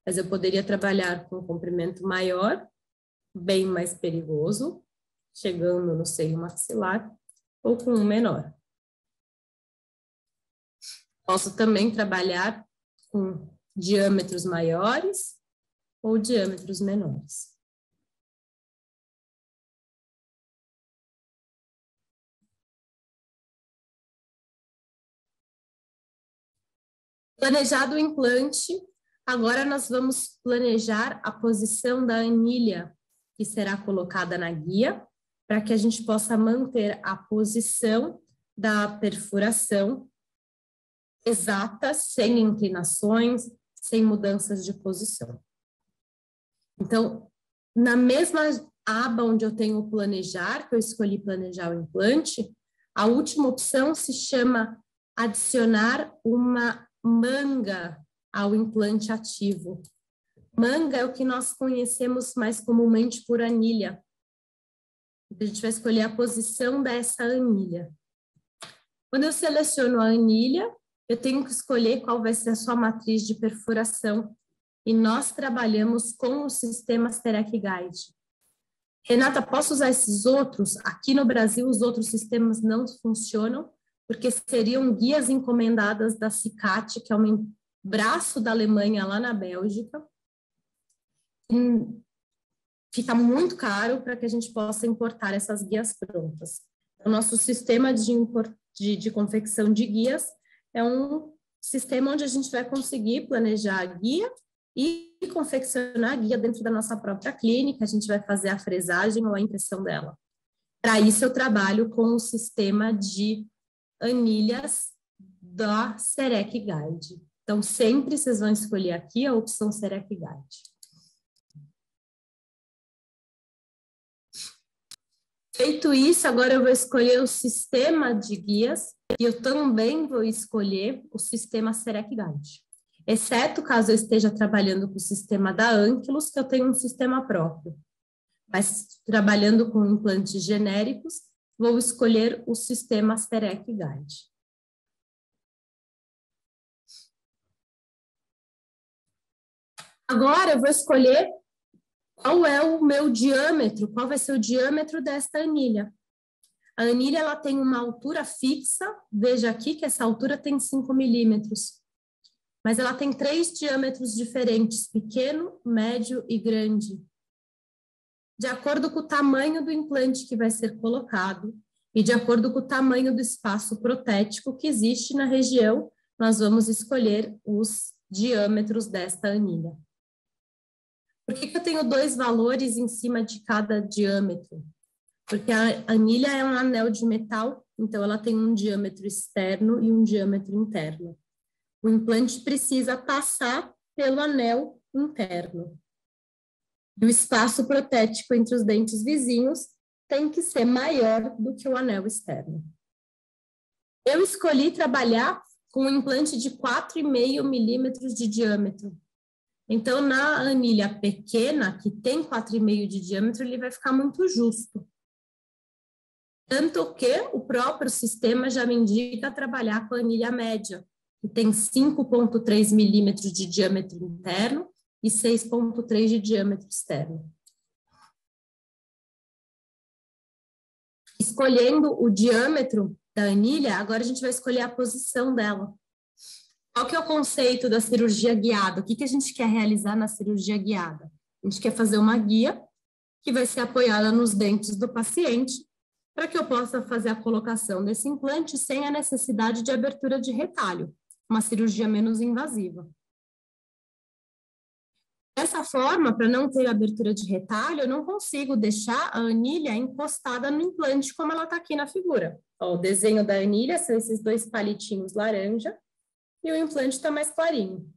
Mas eu poderia trabalhar com um comprimento maior, bem mais perigoso, chegando no seio maxilar, ou com um menor. Posso também trabalhar com diâmetros maiores ou diâmetros menores. Planejado o implante, agora nós vamos planejar a posição da anilha que será colocada na guia, para que a gente possa manter a posição da perfuração exata, sem inclinações, sem mudanças de posição. Então, na mesma aba onde eu tenho o planejar, que eu escolhi planejar o implante, a última opção se chama adicionar uma manga ao implante ativo. Manga é o que nós conhecemos mais comumente por anilha. A gente vai escolher a posição dessa anilha. Quando eu seleciono a anilha, eu tenho que escolher qual vai ser a sua matriz de perfuração. E nós trabalhamos com o sistema Serec Guide. Renata, posso usar esses outros? Aqui no Brasil, os outros sistemas não funcionam, porque seriam guias encomendadas da CICAT, que é um braço da Alemanha lá na Bélgica. Fica muito caro para que a gente possa importar essas guias prontas. O nosso sistema de confecção de guias é um sistema onde a gente vai conseguir planejar a guia e confeccionar a guia dentro da nossa própria clínica, a gente vai fazer a fresagem ou a impressão dela. Para isso, eu trabalho com o sistema de anilhas da Serec Guide. Então, sempre vocês vão escolher aqui a opção Serec Guide. Feito isso, agora eu vou escolher o sistema de guias e eu também vou escolher o sistema Serec Guide. Exceto caso eu esteja trabalhando com o sistema da Ankylos, que eu tenho um sistema próprio. Mas trabalhando com implantes genéricos, vou escolher o sistema Serec Guide. Agora eu vou escolher qual é o meu diâmetro, qual vai ser o diâmetro desta anilha. A anilha ela tem uma altura fixa, veja aqui que essa altura tem 5 milímetros. Mas ela tem 3 diâmetros diferentes, pequeno, médio e grande. De acordo com o tamanho do implante que vai ser colocado e de acordo com o tamanho do espaço protético que existe na região, nós vamos escolher os diâmetros desta anilha. Por que eu tenho 2 valores em cima de cada diâmetro? Porque a anilha é um anel de metal, então ela tem um diâmetro externo e um diâmetro interno. O implante precisa passar pelo anel interno. E o espaço protético entre os dentes vizinhos tem que ser maior do que o anel externo. Eu escolhi trabalhar com um implante de 4,5 milímetros de diâmetro. Então, na anilha pequena, que tem 4,5 de diâmetro, ele vai ficar muito justo. Tanto que o próprio sistema já me indica trabalhar com a anilha média, que tem 5,3 milímetros de diâmetro interno e 6,3 de diâmetro externo. Escolhendo o diâmetro da anilha, agora a gente vai escolher a posição dela. Qual que é o conceito da cirurgia guiada? O que a gente quer realizar na cirurgia guiada? A gente quer fazer uma guia que vai ser apoiada nos dentes do paciente para que eu possa fazer a colocação desse implante sem a necessidade de abertura de retalho, uma cirurgia menos invasiva. Dessa forma, para não ter abertura de retalho, eu não consigo deixar a anilha encostada no implante como ela está aqui na figura. Ó, o desenho da anilha são esses 2 palitinhos laranja e o implante está mais clarinho.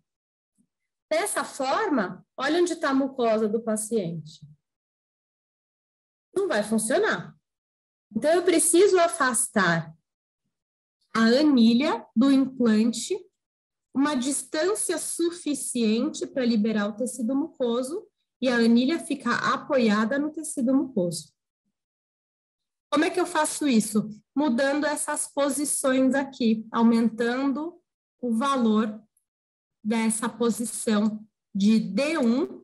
Dessa forma, olha onde está a mucosa do paciente. Não vai funcionar. Então, eu preciso afastar a anilha do implante uma distância suficiente para liberar o tecido mucoso e a anilha ficar apoiada no tecido mucoso. Como é que eu faço isso? Mudando essas posições aqui, aumentando o valor dessa posição de D1,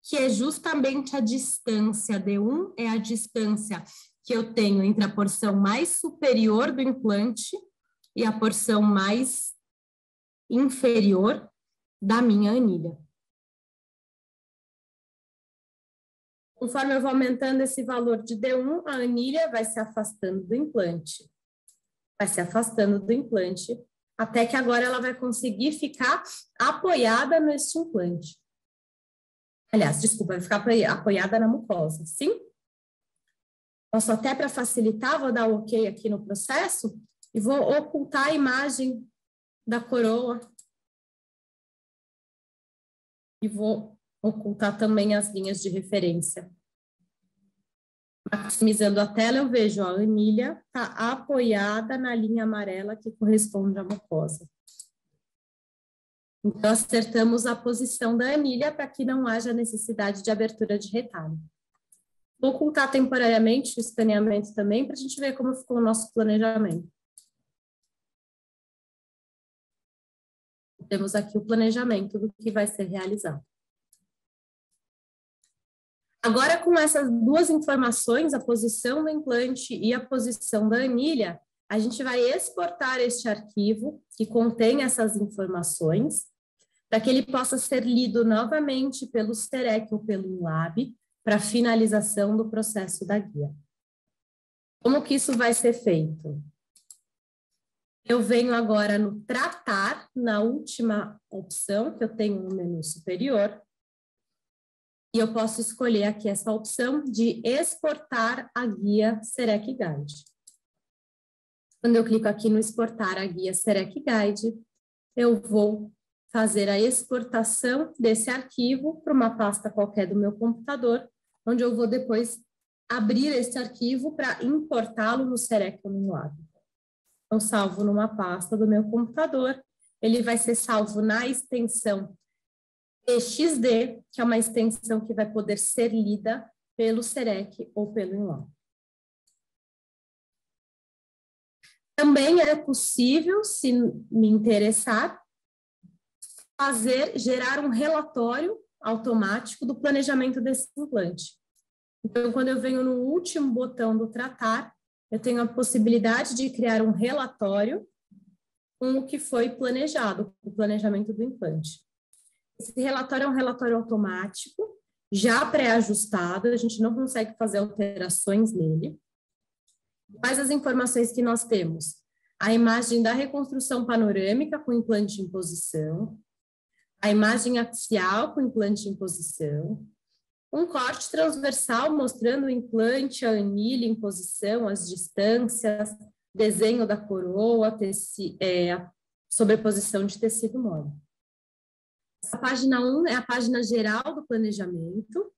que é justamente a distância. D1 é a distância que eu tenho entre a porção mais superior do implante e a porção mais inferior da minha anilha. Conforme eu vou aumentando esse valor de D1, a anilha vai se afastando do implante. Vai se afastando do implante, até que agora ela vai conseguir ficar apoiada neste implante. Aliás, desculpa, vai ficar apoiada na mucosa, sim? Posso até, para facilitar, vou dar um OK aqui no processo e vou ocultar a imagem da coroa. E vou ocultar também as linhas de referência. Maximizando a tela, eu vejo, ó, a anilha está apoiada na linha amarela que corresponde à mucosa. Então, acertamos a posição da anilha para que não haja necessidade de abertura de retalho. Vou ocultar temporariamente o escaneamento também, para a gente ver como ficou o nosso planejamento. Temos aqui o planejamento do que vai ser realizado. Agora, com essas 2 informações, a posição do implante e a posição da anilha, a gente vai exportar este arquivo que contém essas informações, para que ele possa ser lido novamente pelo Serec ou pelo InLab, para finalização do processo da guia. Como que isso vai ser feito? Eu venho agora no tratar, na última opção que eu tenho no menu superior, e eu posso escolher aqui essa opção de exportar a guia SEREC Guide. Quando eu clico aqui no exportar a guia SEREC Guide, eu vou fazer a exportação desse arquivo para uma pasta qualquer do meu computador, onde eu vou depois abrir esse arquivo para importá-lo no SEREC OmniLab. Eu salvo numa pasta do meu computador, ele vai ser salvo na extensão TXD, que é uma extensão que vai poder ser lida pelo SEREC ou pelo OmniLab. Também é possível, se me interessar, gerar um relatório automático do planejamento desse implante. Então, quando eu venho no último botão do tratar, eu tenho a possibilidade de criar um relatório com o que foi planejado, o planejamento do implante. Esse relatório é um relatório automático, já pré-ajustado, a gente não consegue fazer alterações nele. Quais as informações que nós temos? A imagem da reconstrução panorâmica com implante em posição, a imagem axial com implante em posição, um corte transversal mostrando o implante, a anilha em posição, as distâncias, desenho da coroa, a sobreposição de tecido mole. A página 1 é a página geral do planejamento.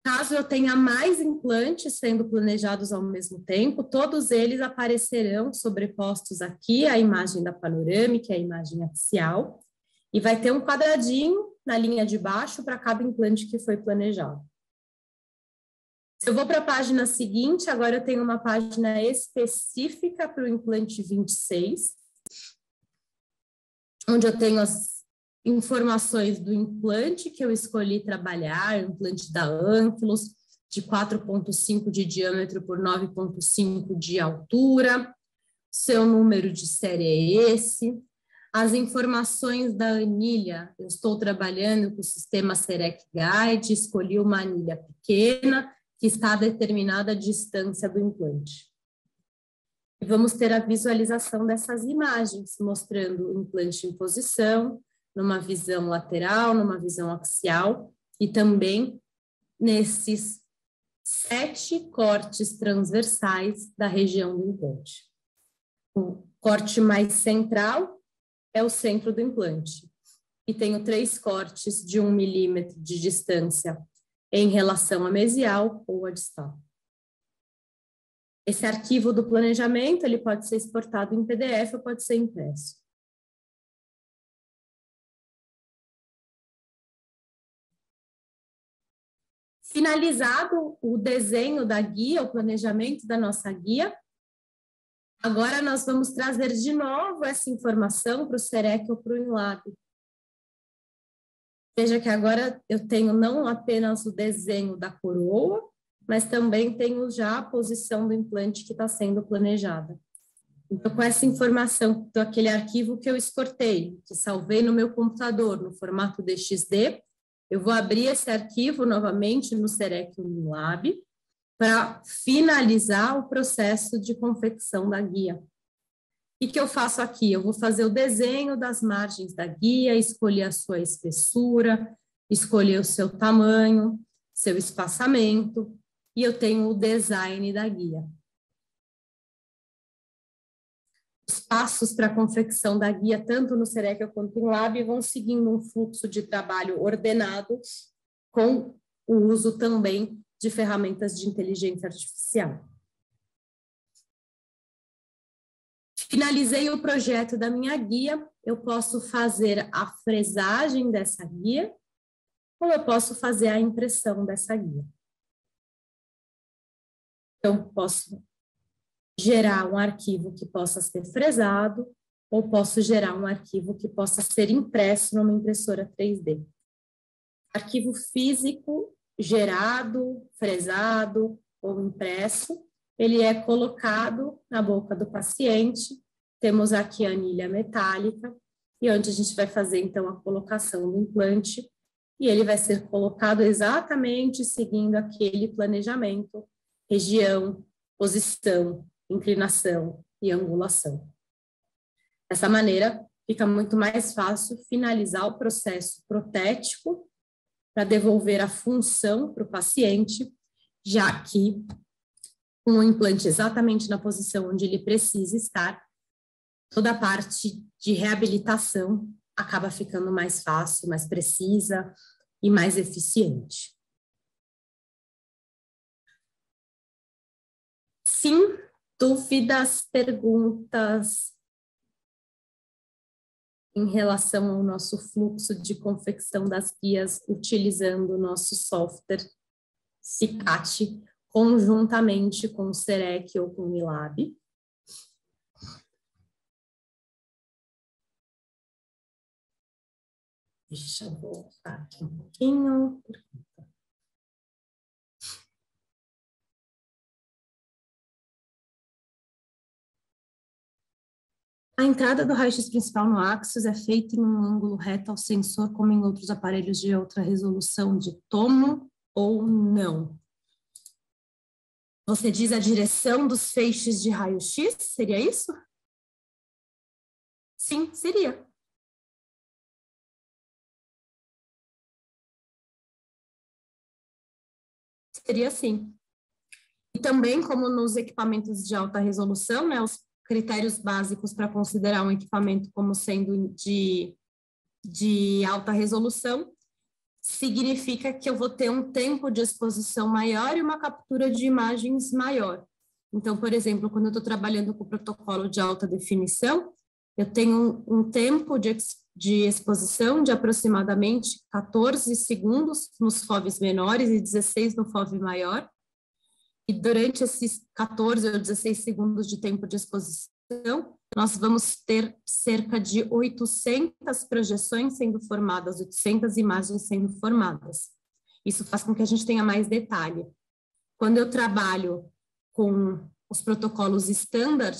Caso eu tenha mais implantes sendo planejados ao mesmo tempo, todos eles aparecerão sobrepostos aqui, a imagem da panorâmica, a imagem axial, e vai ter um quadradinho na linha de baixo para cada implante que foi planejado. Se eu vou para a página seguinte, agora eu tenho uma página específica para o implante 26, onde eu tenho as informações do implante que eu escolhi trabalhar, implante da Ankylus, de 4,5 de diâmetro por 9,5 de altura, seu número de série é esse, as informações da anilha, eu estou trabalhando com o sistema SEREC Guide, escolhi uma anilha pequena, que está determinada a distância do implante. E vamos ter a visualização dessas imagens, mostrando o implante em posição, numa visão lateral, numa visão axial, e também nesses 7 cortes transversais da região do implante. O corte mais central é o centro do implante, e tenho 3 cortes de 1 milímetro de distância em relação à mesial ou à distal. Esse arquivo do planejamento, ele pode ser exportado em PDF ou pode ser impresso. Finalizado o desenho da guia, o planejamento da nossa guia, agora nós vamos trazer de novo essa informação para o SEREC ou para o OmniLab. Veja que agora eu tenho não apenas o desenho da coroa, mas também tenho já a posição do implante que está sendo planejada. Então, com essa informação daquele arquivo que eu exportei, que salvei no meu computador, no formato DXD, eu vou abrir esse arquivo novamente no SEREC OmniLab para finalizar o processo de confecção da guia. O que eu faço aqui? Eu vou fazer o desenho das margens da guia, escolher a sua espessura, escolher o seu tamanho, seu espaçamento, e eu tenho o design da guia. Os passos para a confecção da guia, tanto no SEREC quanto no OmniLab, vão seguindo um fluxo de trabalho ordenado, com o uso também de ferramentas de inteligência artificial. Finalizei o projeto da minha guia, eu posso fazer a fresagem dessa guia, ou eu posso fazer a impressão dessa guia. Então, posso gerar um arquivo que possa ser fresado, ou posso gerar um arquivo que possa ser impresso numa impressora 3D. Arquivo físico gerado, fresado ou impresso, ele é colocado na boca do paciente, temos aqui a anilha metálica, e onde a gente vai fazer então a colocação do implante, e ele vai ser colocado exatamente seguindo aquele planejamento, região, posição, inclinação e angulação. Dessa maneira, fica muito mais fácil finalizar o processo protético para devolver a função para o paciente, já que com o implante exatamente na posição onde ele precisa estar, toda a parte de reabilitação acaba ficando mais fácil, mais precisa e mais eficiente. Sim, dúvidas, perguntas em relação ao nosso fluxo de confecção das guias utilizando o nosso software CICAT conjuntamente com o SEREC ou com o MILAB. Deixa eu voltar aqui um pouquinho. A entrada do raio-x principal no Axis é feita em um ângulo reto ao sensor, como em outros aparelhos de outra resolução de tomo ou não? Você diz a direção dos feixes de raio-x? Seria isso? Sim, seria. Seria sim. E também, como nos equipamentos de alta resolução, né, os critérios básicos para considerar um equipamento como sendo de alta resolução, significa que eu vou ter um tempo de exposição maior e uma captura de imagens maior. Então, por exemplo, quando eu estou trabalhando com o protocolo de alta definição, eu tenho um tempo de exposição de aproximadamente 14 segundos nos FOVs menores e 16 no FOV maior. E durante esses 14 ou 16 segundos de tempo de exposição, nós vamos ter cerca de 800 projeções sendo formadas, 800 imagens sendo formadas. Isso faz com que a gente tenha mais detalhe. Quando eu trabalho com os protocolos standard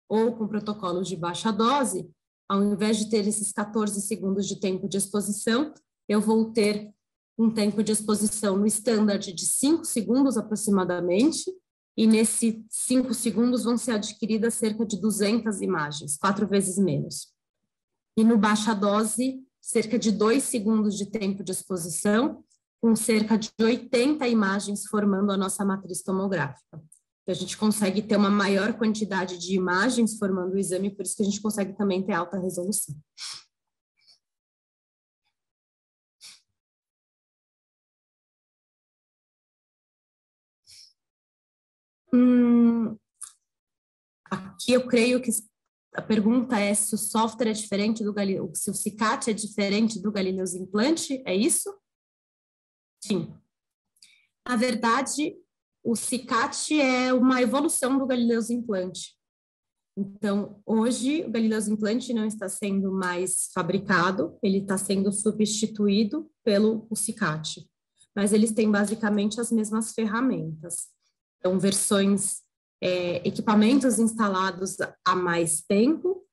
ou com protocolos de baixa dose, ao invés de ter esses 14 segundos de tempo de exposição, eu vou ter um tempo de exposição no standard de 5 segundos aproximadamente, e nesses 5 segundos vão ser adquiridas cerca de 200 imagens, 4 vezes menos. E no baixa dose, cerca de 2 segundos de tempo de exposição, com cerca de 80 imagens formando a nossa matriz tomográfica. A gente consegue ter uma maior quantidade de imagens formando o exame, por isso que a gente consegue também ter alta resolução. Aqui eu creio que a pergunta é se o software é diferente do Galileu, se o CICAT é diferente do Galileu Implante, é isso? Sim. Na verdade, o CICAT é uma evolução do Galileu Implante. Então, hoje, o Galileu Implante não está sendo mais fabricado, ele está sendo substituído pelo CICAT. Mas eles têm basicamente as mesmas ferramentas. Então, equipamentos instalados há mais tempo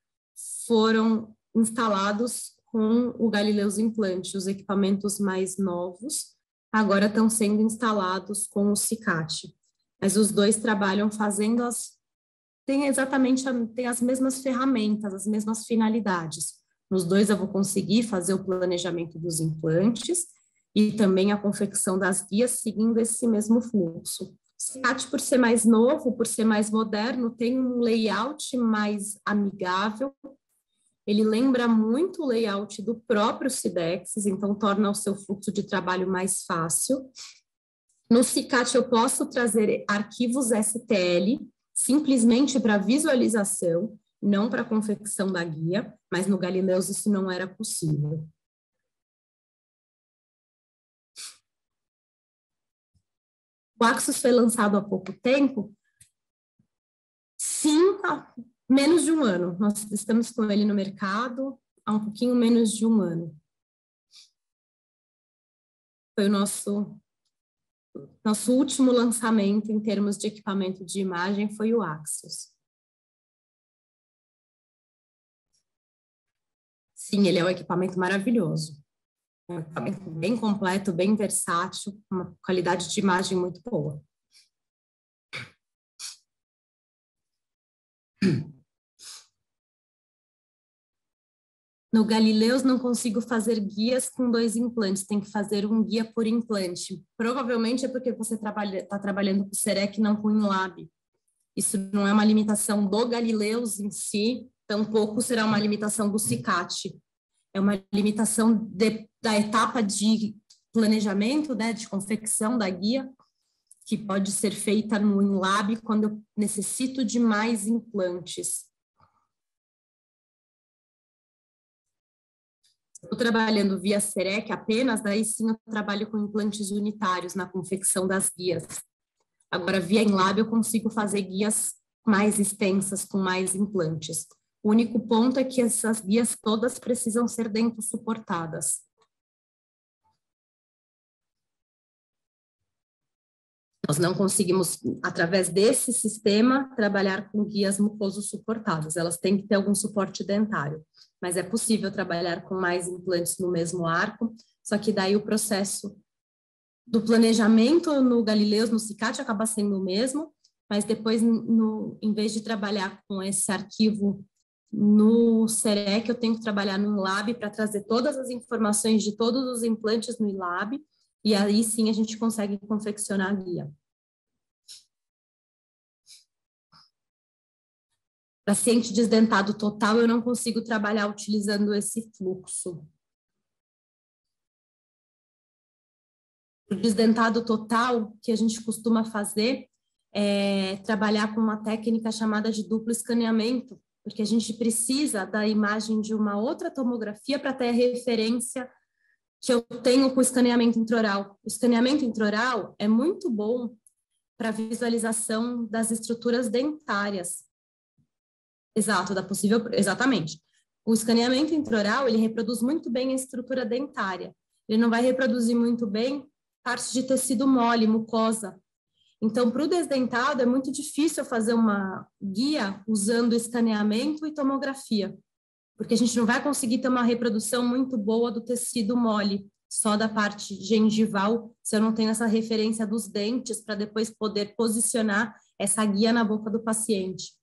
foram instalados com o Galileu Implante. Os equipamentos mais novos agora estão sendo instalados com o CICAT. Mas os dois trabalham fazendo tem as mesmas ferramentas, as mesmas finalidades. Nos dois eu vou conseguir fazer o planejamento dos implantes e também a confecção das guias seguindo esse mesmo fluxo. O CICAT, por ser mais novo, por ser mais moderno, tem um layout mais amigável. Ele lembra muito o layout do próprio Sidexis, então torna o seu fluxo de trabalho mais fácil. No CICAT eu posso trazer arquivos STL, simplesmente para visualização, não para confecção da guia, mas no Galileus isso não era possível. O Axis foi lançado há pouco tempo? Sim, há menos de um ano. Nós estamos com ele no mercado há um pouquinho menos de um ano. Foi o nosso último lançamento em termos de equipamento de imagem foi o Axis. Sim, ele é um equipamento maravilhoso. Um equipamento bem completo, bem versátil, uma qualidade de imagem muito boa. No Galileus não consigo fazer guias com 2 implantes, tem que fazer um guia por implante. Provavelmente é porque você está trabalhando com o SEREC, não com o InLab. Isso não é uma limitação do Galileus em si, tampouco será uma limitação do CICAT. É uma limitação da etapa de planejamento, né, de confecção da guia, que pode ser feita no InLab quando eu necessito de mais implantes. Estou trabalhando via SEREC apenas, daí sim eu trabalho com implantes unitários na confecção das guias. Agora, via InLab, eu consigo fazer guias mais extensas, com mais implantes. O único ponto é que essas guias todas precisam ser dentro suportadas. Nós não conseguimos, através desse sistema, trabalhar com guias mucoso suportadas. Elas têm que ter algum suporte dentário. Mas é possível trabalhar com mais implantes no mesmo arco, só que daí o processo do planejamento no Galileus, no CICAT, acaba sendo o mesmo, mas depois, em vez de trabalhar com esse arquivo no SEREC, eu tenho que trabalhar no InLab para trazer todas as informações de todos os implantes no InLab, e aí sim a gente consegue confeccionar a guia. Paciente desdentado total, eu não consigo trabalhar utilizando esse fluxo. O desdentado total, que a gente costuma fazer, é trabalhar com uma técnica chamada de duplo escaneamento, porque a gente precisa da imagem de uma outra tomografia para ter a referência que eu tenho com o escaneamento intraoral. O escaneamento intraoral é muito bom para visualização das estruturas dentárias. Exato, exatamente. O escaneamento intraoral, ele reproduz muito bem a estrutura dentária. Ele não vai reproduzir muito bem parte de tecido mole, mucosa. Então, para o desdentado, é muito difícil fazer uma guia usando escaneamento e tomografia, porque a gente não vai conseguir ter uma reprodução muito boa do tecido mole, só da parte gengival, se eu não tenho essa referência dos dentes para depois poder posicionar essa guia na boca do paciente.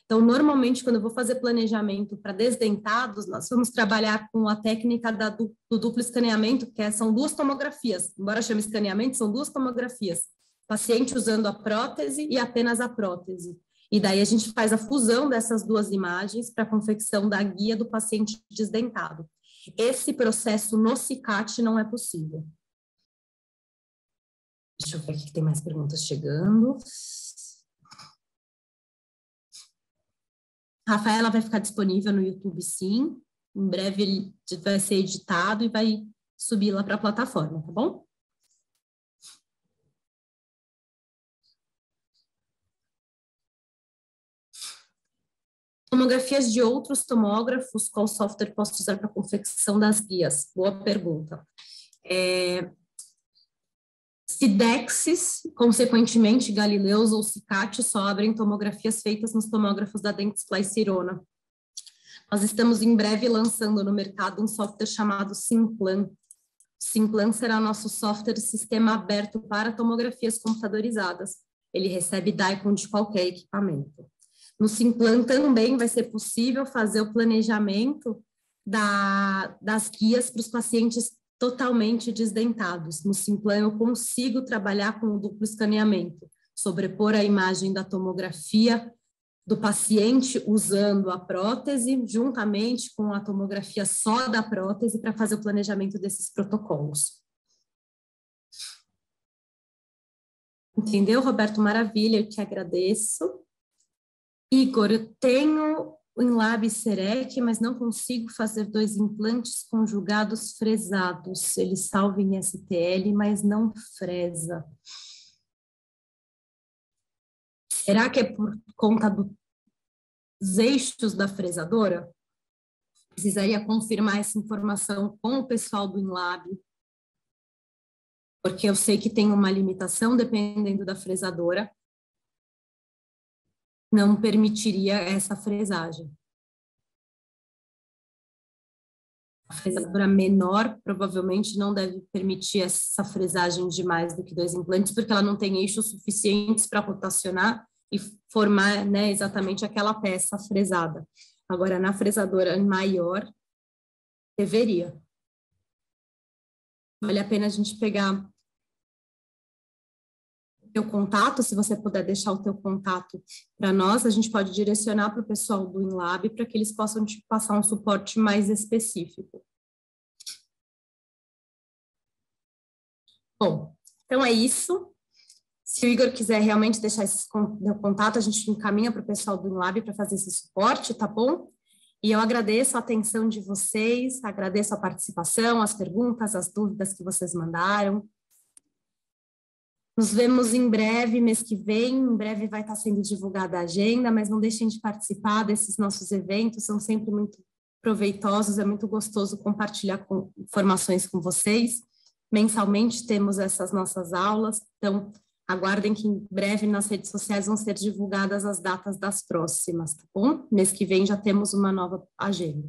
Então, normalmente, quando eu vou fazer planejamento para desdentados, nós vamos trabalhar com a técnica do duplo escaneamento, que são 2 tomografias. Embora chame escaneamento, são 2 tomografias. Paciente usando a prótese e apenas a prótese. E daí a gente faz a fusão dessas 2 imagens para a confecção da guia do paciente desdentado. Esse processo no CICAT não é possível. Deixa eu ver aqui que tem mais perguntas chegando. Rafaela vai ficar disponível no YouTube, sim. Em breve ele vai ser editado e vai subir lá para a plataforma, tá bom? Tomografias de outros tomógrafos, qual software posso usar para a confecção das guias? Boa pergunta. Sidexis, consequentemente, Galileus ou CICAT só abrem tomografias feitas nos tomógrafos da Dentsply Sirona. Nós estamos em breve lançando no mercado um software chamado Simplan. Simplan será nosso software sistema aberto para tomografias computadorizadas. Ele recebe DICOM de qualquer equipamento. No Simplan também vai ser possível fazer o planejamento das guias para os pacientes totalmente desdentados. No Simplan eu consigo trabalhar com o duplo escaneamento, sobrepor a imagem da tomografia do paciente usando a prótese, juntamente com a tomografia só da prótese, para fazer o planejamento desses protocolos. Entendeu, Roberto? Maravilha, eu te agradeço. Igor, eu tenho o InLab SEREC, mas não consigo fazer 2 implantes conjugados fresados. Ele salva em STL, mas não fresa. Será que é por conta dos eixos da fresadora? Precisaria confirmar essa informação com o pessoal do InLab, porque eu sei que tem uma limitação, dependendo da fresadora, não permitiria essa fresagem. A fresadora menor provavelmente não deve permitir essa fresagem de mais do que 2 implantes, porque ela não tem eixos suficientes para rotacionar e formar, né, exatamente aquela peça fresada. Agora, na fresadora maior, Deveria. Vale a pena a gente pegar o teu contato, se você puder deixar o teu contato para nós, a gente pode direcionar para o pessoal do InLab para que eles possam te passar um suporte mais específico. Bom, então é isso. Se o Igor quiser realmente deixar esse meu contato, a gente encaminha para o pessoal do InLab para fazer esse suporte, tá bom? E eu agradeço a atenção de vocês, agradeço a participação, as perguntas, as dúvidas que vocês mandaram. Nos vemos em breve, mês que vem, em breve vai estar sendo divulgada a agenda, mas não deixem de participar desses nossos eventos, são sempre muito proveitosos, é muito gostoso compartilhar informações com vocês. Mensalmente temos essas nossas aulas, então aguardem que em breve nas redes sociais vão ser divulgadas as datas das próximas, tá bom? Mês que vem já temos uma nova agenda.